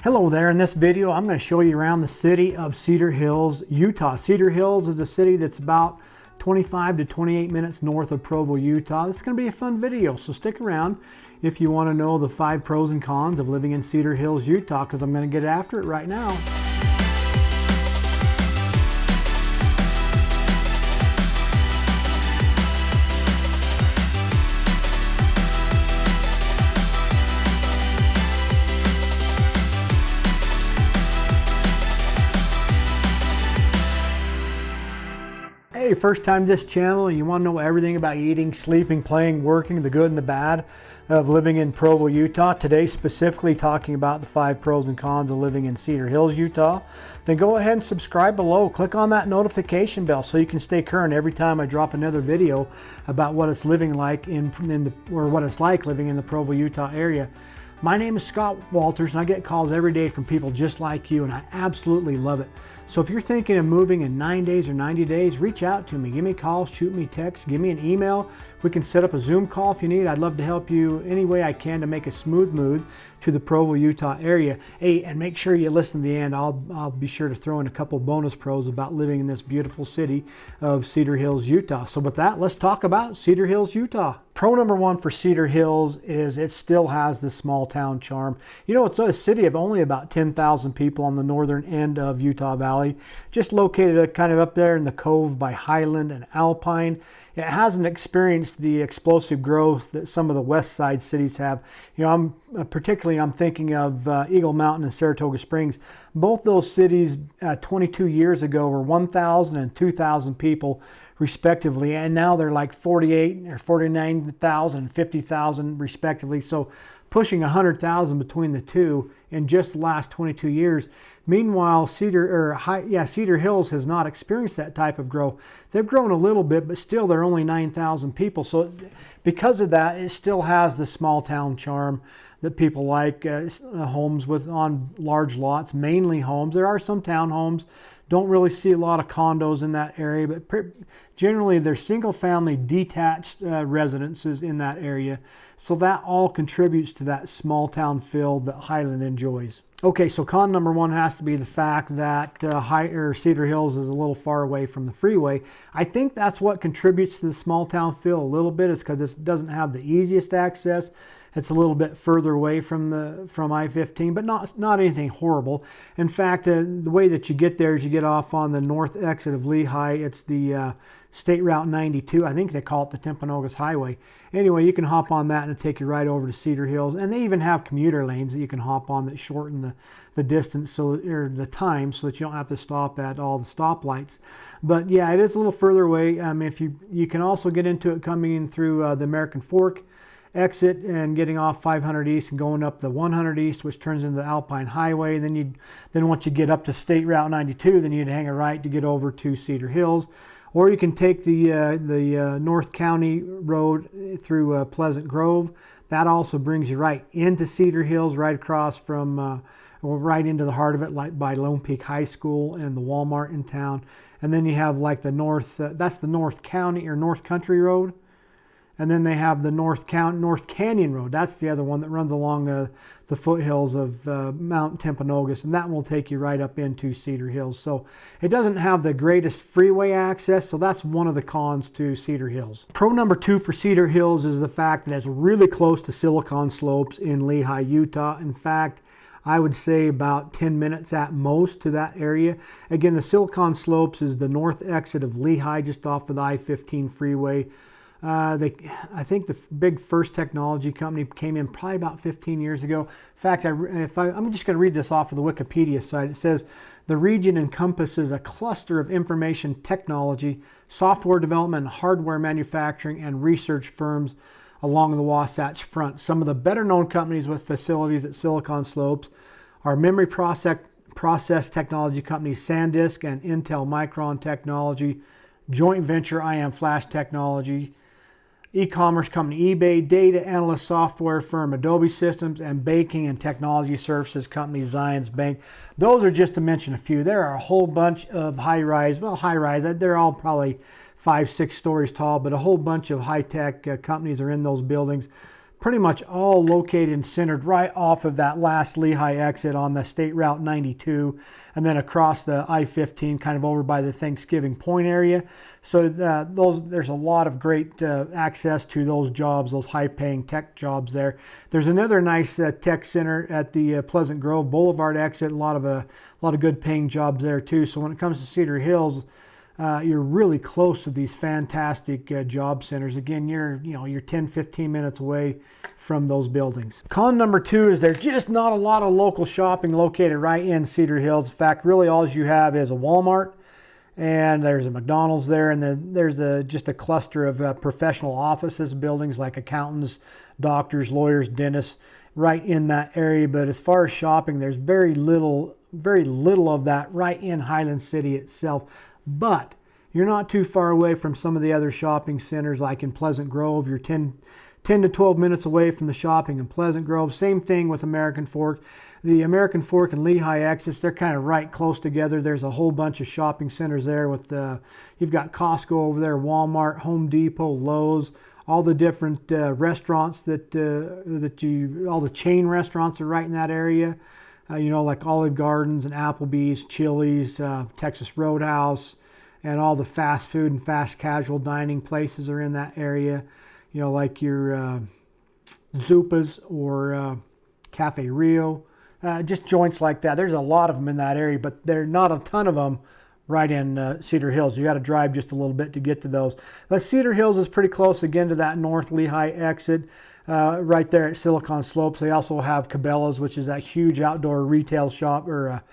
Hello there. In this video, I'm going to show you around the city of Cedar Hills, Utah. Cedar Hills is a city that's about 25 to 28 minutes north of Provo, Utah. This is going to be a fun video, so stick around if you want to know the 5 pros and cons of living in Cedar Hills, Utah, because I'm going to get after it right now. Hey, first time to this channel and you want to know everything about eating, sleeping, playing, working, the good and the bad of living in Provo, Utah. Today specifically talking about the 5 pros and cons of living in Cedar Hills, Utah. Then go ahead and subscribe below. Click on that notification bell so you can stay current every time I drop another video about what it's living like what it's like living in the Provo, Utah area. My name is Scott Walters and I get calls every day from people just like you, and I absolutely love it. So if you're thinking of moving in 9 days or 90 days, reach out to me. Give me a call, shoot me a text, give me an email. We can set up a Zoom call if you need. I'd love to help you any way I can to make a smooth move to the Provo, Utah area. Hey, and make sure you listen to the end. I'll be sure to throw in a couple bonus pros about living in this beautiful city of Cedar Hills, Utah. So with that, let's talk about Cedar Hills, Utah. Pro number 1 for Cedar Hills is it still has the small town charm. You know, it's a city of only about 10,000 people on the northern end of Utah Valley, just located kind of up there in the cove by Highland and Alpine. It hasn't experienced the explosive growth that some of the west side cities have. You know, I'm thinking of Eagle Mountain and Saratoga Springs. Both those cities 22 years ago were 1,000 and 2,000 people respectively, and now they're like 48 or 49,000 and 50,000 respectively. So pushing 100,000 between the two in just the last 22 years. Meanwhile, Cedar Hills has not experienced that type of growth. They've grown a little bit, but still they're only 9,000 people. So because of that, it still has the small town charm that people like. Homes on large lots, mainly homes. There are some townhomes. Don't really see a lot of condos in that area, but generally they're single family detached residences in that area. So that all contributes to that small town feel that Highland enjoys. Okay, so con number 1 has to be the fact that Cedar Hills is a little far away from the freeway. I think that's what contributes to the small town feel a little bit. It's because it doesn't have the easiest access. It's a little bit further away from I-15, but not anything horrible. In fact, the way that you get there is you get off on the north exit of Lehi. It's the State Route 92. I think they call it the Timpanogos Highway. Anyway, you can hop on that and it'll take you right over to Cedar Hills. And they even have commuter lanes that you can hop on that shorten the distance or the time so that you don't have to stop at all the stoplights. But yeah, it is a little further away. If you can also get into it coming in through the American Fork exit and getting off 500 East and going up the 100 East, which turns into the Alpine Highway. Then once you get up to State Route 92, then you'd hang a right to get over to Cedar Hills. Or you can take the North County Road through Pleasant Grove. That also brings you right into Cedar Hills, right across from, right into the heart of it, like by Lone Peak High School and the Walmart in town. And then you have like the that's the North County or North Country Road. And then they have the North Canyon Road. That's the other one that runs along the foothills of Mount Timpanogos, and that will take you right up into Cedar Hills. So it doesn't have the greatest freeway access, so that's one of the cons to Cedar Hills. Pro number 2 for Cedar Hills is the fact that it's really close to Silicon Slopes in Lehi, Utah. In fact, I would say about 10 minutes at most to that area. Again, the Silicon Slopes is the north exit of Lehi, just off of the I-15 freeway. I think the big first technology company came in probably about 15 years ago. In fact, I'm just going to read this off of the Wikipedia site. It says, the region encompasses a cluster of information technology, software development, hardware manufacturing, and research firms along the Wasatch Front. Some of the better known companies with facilities at Silicon Slopes are memory process technology companies SanDisk and Intel Micron Technology, joint venture IM Flash Technology, e-commerce company eBay, data analyst software firm Adobe Systems, and banking and technology services company Zions Bank. Those are just to mention a few. There are a whole bunch of high-rise, they're all probably 5-6 stories tall, but a whole bunch of high-tech companies are in those buildings. pretty much all located and centered right off of that last Lehigh exit on the State Route 92, and then across the I-15, kind of over by the Thanksgiving Point area. So there's a lot of great access to those jobs, those high-paying tech jobs there. There's another nice tech center at the Pleasant Grove Boulevard exit. A lot of good-paying jobs there too. So when it comes to Cedar Hills, you're really close to these fantastic job centers. Again, you're 10-15 minutes away from those buildings. Con number 2 is there's just not a lot of local shopping located right in Cedar Hills. In fact, really all you have is a Walmart, and there's a McDonald's there, and there's just a cluster of professional offices, buildings like accountants, doctors, lawyers, dentists, right in that area. But as far as shopping, there's very little of that right in Highland City itself. But you're not too far away from some of the other shopping centers, like in Pleasant Grove. You're 10 to 12 minutes away from the shopping in Pleasant Grove. Same thing with American Fork. The American Fork and Lehigh exits, they're kind of right close together. There's a whole bunch of shopping centers there with you've got Costco over there, Walmart, Home Depot, Lowe's, all the different restaurants all the chain restaurants are right in that area. Like Olive Gardens and Applebee's, Chili's, Texas Roadhouse, and all the fast food and fast casual dining places are in that area. Like your Zupas or Cafe Rio, just joints like that. There's a lot of them in that area, but there are not a ton of them right in Cedar Hills. You got to drive just a little bit to get to those. But Cedar Hills is pretty close again to that North Lehigh exit. Right there at Silicon Slopes. They also have Cabela's, which is that huge outdoor retail shop, or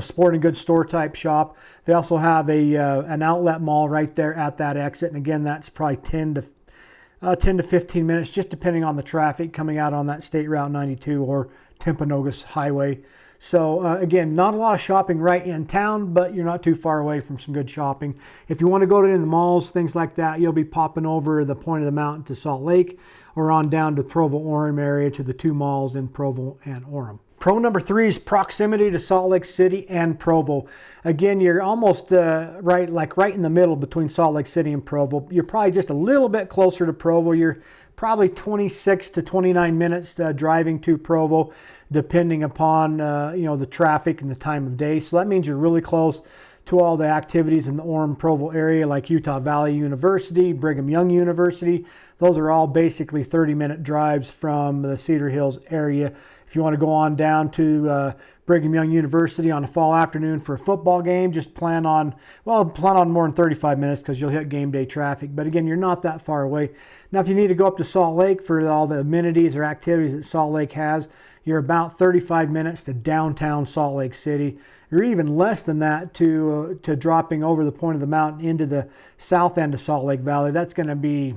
sporting goods store type shop. They also have an outlet mall right there at that exit, and again, that's probably 10 to 15 minutes, just depending on the traffic coming out on that State Route 92 or Timpanogos Highway. So again, not a lot of shopping right in town, but you're not too far away from some good shopping. If you want to go to the malls, things like that, you'll be popping over the point of the mountain to Salt Lake, or on down to Provo-Orem area to the 2 malls in Provo and Orem. Pro number 3 is proximity to Salt Lake City and Provo. Again, you're almost right in the middle between Salt Lake City and Provo. You're probably just a little bit closer to Provo. You're probably 26 to 29 minutes driving to Provo, depending upon the traffic and the time of day. So that means you're really close to all the activities in the Orem-Provo area, like Utah Valley University, Brigham Young University. Those are all basically 30-minute drives from the Cedar Hills area. If you want to go on down to Brigham Young University on a fall afternoon for a football game, just plan on more than 35 minutes because you'll hit game day traffic. But again, you're not that far away. Now, if you need to go up to Salt Lake for all the amenities or activities that Salt Lake has, you're about 35 minutes to downtown Salt Lake City. You're even less than that to dropping over the point of the mountain into the south end of Salt Lake Valley. That's going to be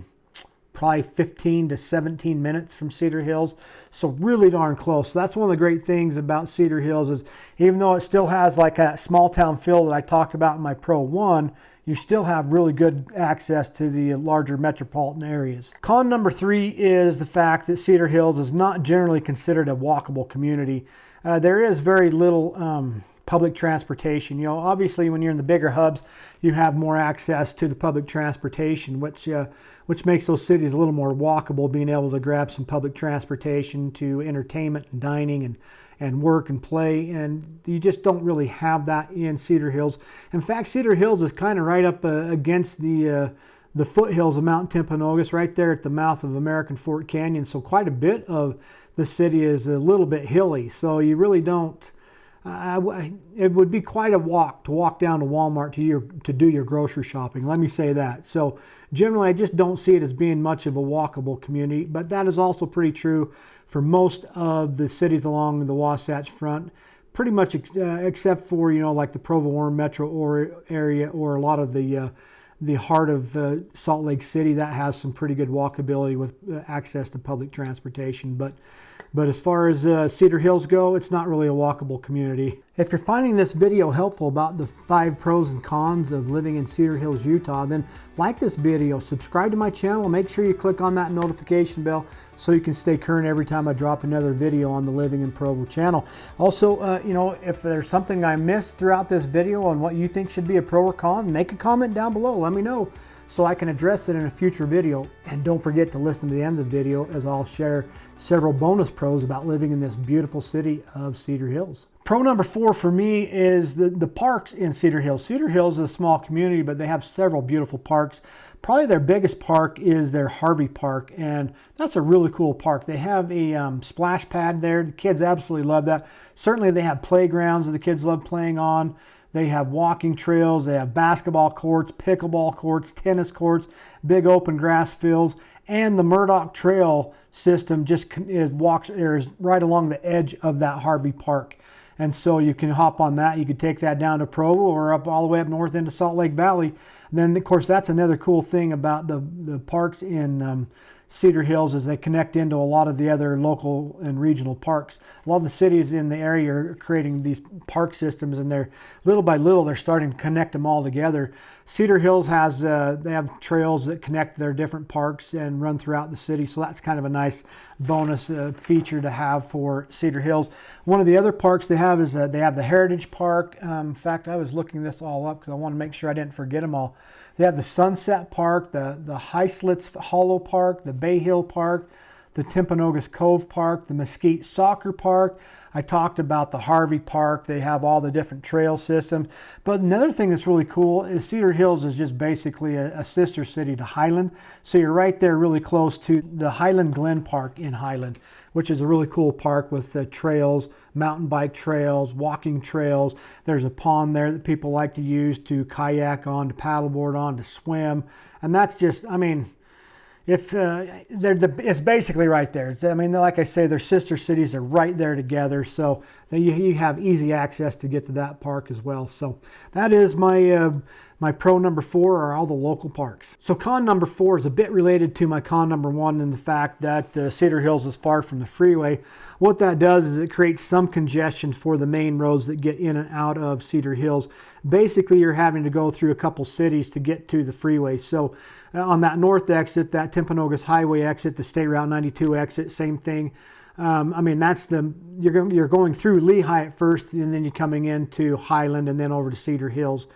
probably 15 to 17 minutes from Cedar Hills. So really darn close. So that's one of the great things about Cedar Hills is even though it still has like that small town feel that I talked about in my Pro 1, you still have really good access to the larger metropolitan areas. Con number 3 is the fact that Cedar Hills is not generally considered a walkable community. There is very little public transportation. Obviously when you're in the bigger hubs, you have more access to the public transportation, which makes those cities a little more walkable, being able to grab some public transportation to entertainment and dining and work and play, and you just don't really have that in Cedar Hills. In fact, Cedar Hills is kind of right up against the foothills of Mount Timpanogos, right there at the mouth of American Fork Canyon, so quite a bit of the city is a little bit hilly, so you really don't it would be quite a walk to walk down to Walmart to do your grocery shopping. Let me say that. So generally, I just don't see it as being much of a walkable community, but that is also pretty true for most of the cities along the Wasatch Front, pretty much except for, like the Provo-Orem metro area or a lot of the heart of Salt Lake City. That has some pretty good walkability with access to public transportation, but as far as Cedar Hills go, it's not really a walkable community. If you're finding this video helpful about the 5 pros and cons of living in Cedar Hills, Utah, then like this video, subscribe to my channel, and make sure you click on that notification bell so you can stay current every time I drop another video on the Living in Provo channel. Also, if there's something I missed throughout this video on what you think should be a pro or con, make a comment down below. Let me know. so I can address it in a future video. And don't forget to listen to the end of the video, as I'll share several bonus pros about living in this beautiful city of Cedar Hills. Pro number 4 for me is the parks in Cedar Hills. Cedar Hills is a small community, but they have several beautiful parks. Probably their biggest park is their Harvey Park, and that's a really cool park. They have a splash pad there. The kids absolutely love that. Certainly they have playgrounds that the kids love playing on. They have walking trails, they have basketball courts, pickleball courts, tennis courts, big open grass fields, and the Murdoch Trail system just is right along the edge of that Harvey Park. And so you can hop on that. You could take that down to Provo or up all the way up north into Salt Lake Valley. And then, of course, that's another cool thing about the parks in Cedar Hills, is they connect into a lot of the other local and regional parks. A lot of the cities in the area are creating these park systems, and they're little by little they're starting to connect them all together. Cedar Hills has they have trails that connect their different parks and run throughout the city, so that's kind of a nice bonus feature to have for Cedar Hills. One of the other parks they have is they have the Heritage Park. In fact, I was looking this all up because I want to make sure I didn't forget them all. They have the Sunset Park, the High Slits Hollow Park, the Bay Hill Park, the Timpanogos Cove Park, the Mesquite Soccer Park. I talked about the Harvey Park. They have all the different trail systems. But another thing that's really cool is Cedar Hills is just basically a sister city to Highland. So you're right there really close to the Highland Glen Park in Highland, which is a really cool park with trails, mountain bike trails, walking trails. There's a pond there that people like to use to kayak on, to paddleboard on, to swim. And that's just, I mean, it's basically right there. I mean, like I say, they're sister cities. They're right there together, so you have easy access to get to that park as well. So that is my pro number 4, are all the local parks. So con number 4 is a bit related to my con number 1 in the fact that Cedar Hills is far from the freeway. What that does is it creates some congestion for the main roads that get in and out of Cedar Hills. Basically, you're having to go through a couple cities to get to the freeway. So on that north exit, that Timpanogos Highway exit, the State Route 92 exit, same thing. I mean, that's you're going through Lehigh at first, and then you're coming into Highland and then over to Cedar Hills.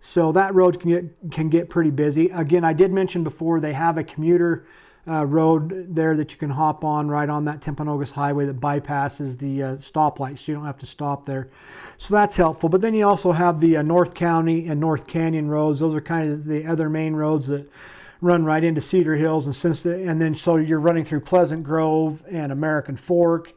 So that road can get pretty busy. Again, I did mention before they have a commuter road there that you can hop on right on that Timpanogos Highway that bypasses the stoplight, so you don't have to stop there. So that's helpful. But then you also have the North County and North Canyon roads. Those are kind of the other main roads that run right into Cedar Hills, and then so you're running through Pleasant Grove and American Fork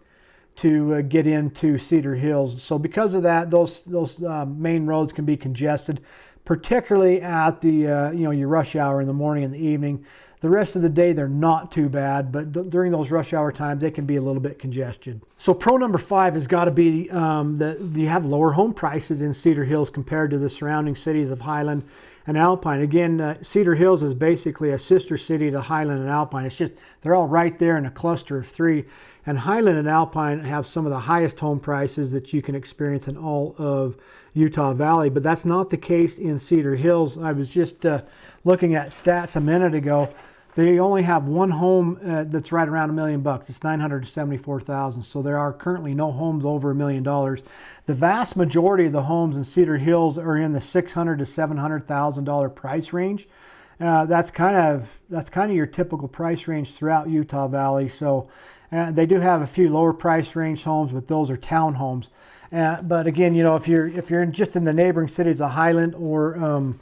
to get into Cedar Hills. So because of that, those main roads can be congested, particularly at the your rush hour in the morning and the evening. The rest of the day, they're not too bad, but during those rush hour times, they can be a little bit congested. So pro number 5 has got to be that you have lower home prices in Cedar Hills compared to the surrounding cities of Highland and Alpine. Again, Cedar Hills is basically a sister city to Highland and Alpine. It's just, they're all right there in a cluster of 3. And Highland and Alpine have some of the highest home prices that you can experience in all of Utah Valley, but that's not the case in Cedar Hills. I was just looking at stats a minute ago. They only have one home that's right around $1 million. It's $974,000. So there are currently no homes over $1 million. The vast majority of the homes in Cedar Hills are in the $600,000 to $700,000 price range. That's kind of your typical price range throughout Utah Valley. So they do have a few lower price range homes, but those are townhomes. But again, if you're just in the neighboring cities of Highland or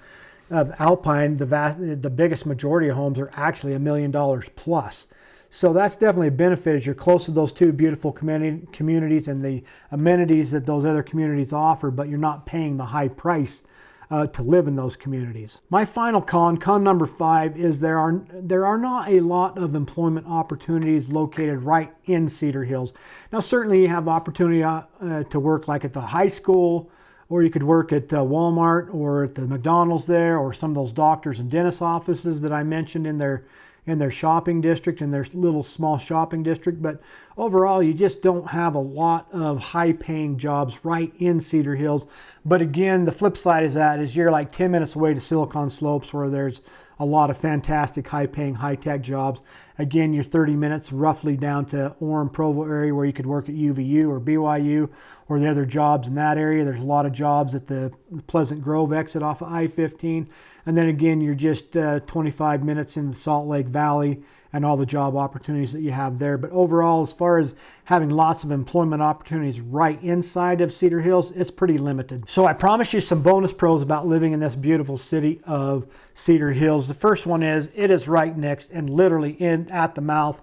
of Alpine, the biggest majority of homes are actually $1 million plus. So that's definitely a benefit as you're close to those two beautiful communities and the amenities that those other communities offer, but you're not paying the high price to live in those communities. My final con number 5, is there are not a lot of employment opportunities located right in Cedar Hills. Now, certainly you have opportunity to work like at the high school, or you could work at Walmart or at the McDonald's there, or some of those doctors and dentist offices that I mentioned in their shopping district, in their little small shopping district. But overall, you just don't have a lot of high-paying jobs right in Cedar Hills. But again, the flip side is you're like 10 minutes away to Silicon Slopes, where there's a lot of fantastic, high-paying, high-tech jobs. Again, you're 30 minutes roughly down to Orem, Provo area where you could work at UVU or BYU or the other jobs in that area. There's a lot of jobs at the Pleasant Grove exit off of I-15. And then again, you're just 25 minutes in the Salt Lake Valley and all the job opportunities that you have there. But overall, as far as having lots of employment opportunities right inside of Cedar Hills, it's pretty limited. So I promise you some bonus pros about living in this beautiful city of Cedar Hills. The first one is it is right next and literally at the mouth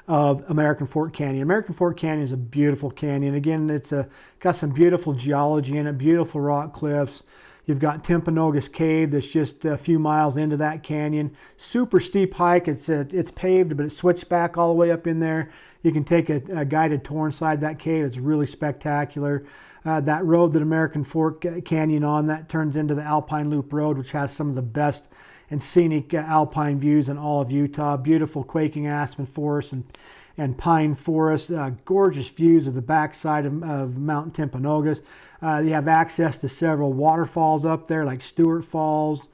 of American Fork Canyon. American Fork Canyon is a beautiful canyon. Again, it's got some beautiful geology in it, beautiful rock cliffs. You've got Timpanogos Cave that's just a few miles into that canyon. Super steep hike. It's paved, but it's switched back all the way up in there. You can take a guided tour inside that cave. It's really spectacular. That road that American Fork Canyon on, that turns into the Alpine Loop Road, which has some of the best and scenic alpine views in all of Utah. Beautiful quaking aspen forest and pine forest. Gorgeous views of the backside of Mount Timpanogos. You have access to several waterfalls up there, like Stewart Falls.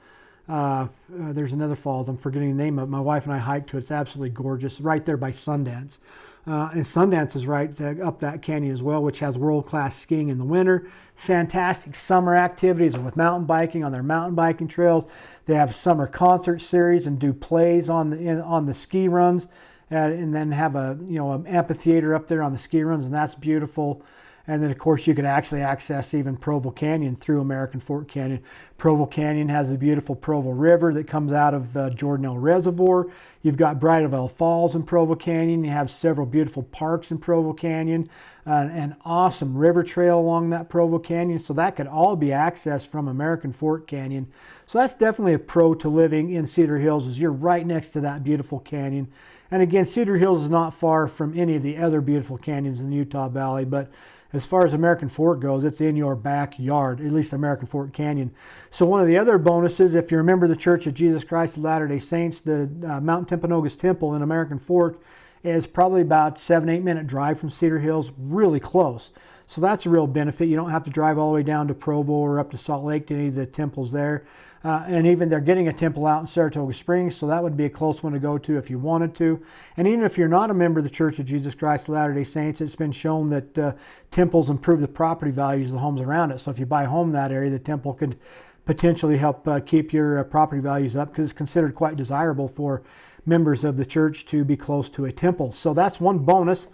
There's another falls, I'm forgetting the name of it. My wife and I hiked to it. It's absolutely gorgeous, right there by Sundance. And Sundance is right up that canyon as well, which has world-class skiing in the winter. Fantastic summer activities with mountain biking on their mountain biking trails. They have summer concert series and do plays on the ski runs, and then have an amphitheater up there on the ski runs, and that's beautiful. And then, of course, you can actually access even Provo Canyon through American Fork Canyon. Provo Canyon has the beautiful Provo River that comes out of Jordanelle Reservoir. You've got Bridalveil Falls in Provo Canyon. You have several beautiful parks in Provo Canyon. An awesome river trail along that Provo Canyon. So that could all be accessed from American Fork Canyon. So that's definitely a pro to living in Cedar Hills, is you're right next to that beautiful canyon. And again, Cedar Hills is not far from any of the other beautiful canyons in the Utah Valley, but as far as American Fork goes, it's in your backyard, at least American Fork Canyon. So one of the other bonuses, if you remember the Church of Jesus Christ of Latter-day Saints, the Mount Timpanogos Temple in American Fork is probably about 7-8 minute drive from Cedar Hills, really close. So that's a real benefit. You don't have to drive all the way down to Provo or up to Salt Lake to any of the temples there. And even they're getting a temple out in Saratoga Springs, so that would be a close one to go to if you wanted to. And even if you're not a member of the Church of Jesus Christ of Latter-day Saints, it's been shown that temples improve the property values of the homes around it. So if you buy a home in that area, the temple could potentially help keep your property values up, because it's considered quite desirable for members of the church to be close to a temple. So that's one bonus.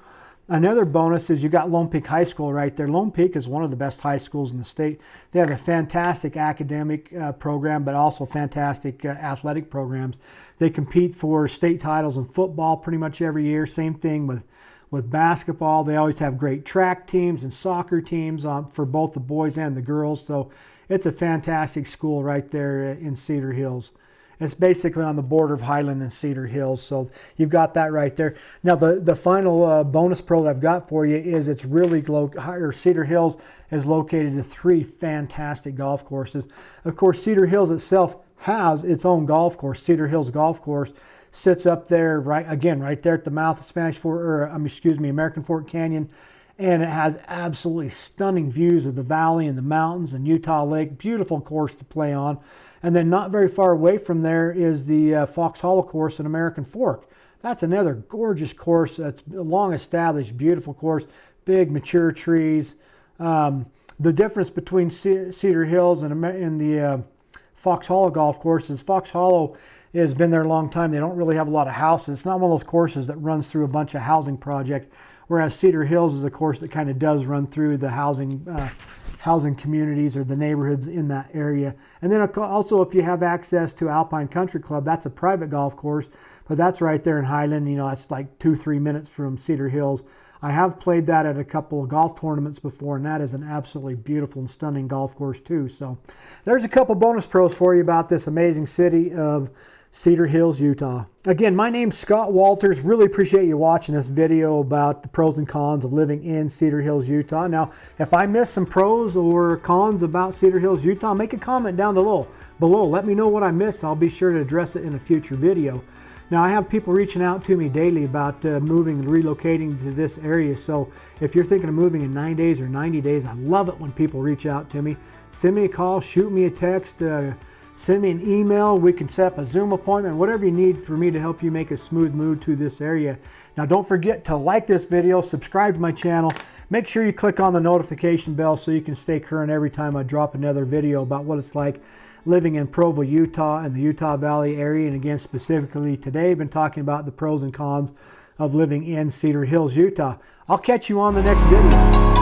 Another bonus is you got Lone Peak High School right there. Lone Peak is one of the best high schools in the state. They have a fantastic academic program, but also fantastic athletic programs. They compete for state titles in football pretty much every year. Same thing with basketball. They always have great track teams and soccer teams for both the boys and the girls. So it's a fantastic school right there in Cedar Hills. It's basically on the border of Highland and Cedar Hills, so you've got that right there. Now, the final bonus pro that I've got for you is Cedar Hills is located to 3 fantastic golf courses. Of course, Cedar Hills itself has its own golf course. Cedar Hills Golf Course sits up there right there at the mouth of American Fork Canyon, and it has absolutely stunning views of the valley and the mountains and Utah Lake. Beautiful course to play on. And then not very far away from there is the Fox Hollow course in American Fork. That's another gorgeous course. It's a long established, beautiful course, big mature trees. The difference between Cedar Hills and the Fox Hollow golf course is Fox Hollow has been there a long time. They don't really have a lot of houses. It's not one of those courses that runs through a bunch of housing projects, whereas Cedar Hills is a course that kind of does run through the housing communities or the neighborhoods in that area. And then also, if you have access to Alpine Country Club, that's a private golf course, but that's right there in Highland. It's like 2-3 minutes from Cedar Hills. I have played that at a couple of golf tournaments before, and that is an absolutely beautiful and stunning golf course too. So there's a couple bonus pros for you about this amazing city of Cedar Hills, Utah. Again, my name's Scott Walters. Really appreciate you watching this video about the pros and cons of living in Cedar Hills, Utah. Now, if I missed some pros or cons about Cedar Hills, Utah, make a comment down below. Let me know what I missed. I'll be sure to address it in a future video. Now, I have people reaching out to me daily about moving and relocating to this area. So if you're thinking of moving in 9 days or 90 days, I love it when people reach out to me. Send me a call, shoot me a text, Send me an email. We can set up a Zoom appointment, whatever you need for me to help you make a smooth move to this area. Now, don't forget to like this video, subscribe to my channel. Make sure you click on the notification bell so you can stay current every time I drop another video about what it's like living in Provo, Utah and the Utah Valley area. And again, specifically today, I've been talking about the pros and cons of living in Cedar Hills, Utah. I'll catch you on the next video.